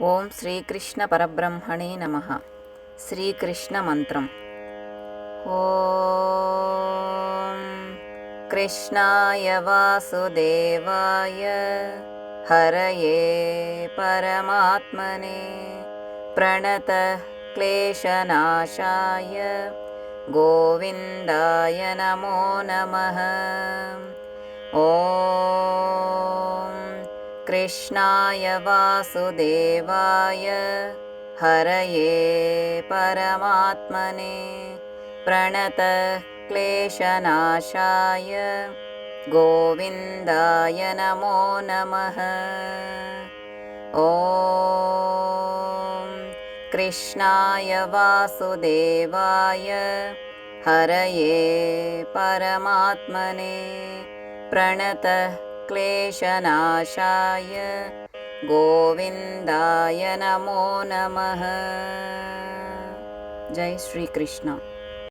ಓಂ ಶ್ರೀಕೃಷ್ಣ ಪರಬ್ರಹ್ಮಣೇ ನಮಃ. ಶ್ರೀಕೃಷ್ಣ ಮಂತ್ರಂ. ಓಂ ಕೃಷ್ಣಾಯ ವಾಸುದೇವಾಯ ಹರಯೇ ಪರಮಾತ್ಮನೇ ಪ್ರಣತಃ ಕ್ಲೇಶನಾಶಾಯ ಗೋವಿಂದಾಯ ನಮೋ ನಮಃ. ಓಂ ಕೃಷ್ಣಾಯ ವಾಸುದೇವಾಯ ಹರಯೇ ಪರಮಾತ್ಮನೇ ಪ್ರಣತಃ ಕ್ಲೇಶನಾಶಾಯ ಗೋವಿಂದಾಯ ನಮೋ ನಮಃ. ಓಂ ಕೃಷ್ಣಾಯ ವಾಸುದೇವಾಯ ಹರಯೇ ಪರಮಾತ್ಮನೇ ಪ್ರಣತಃ ಕ್ಲೇಶನಾಶಾಯ ಗೋವಿಂದಾಯ ನಮೋ ನಮಃ. ಜೈ ಶ್ರೀಕೃಷ್ಣ.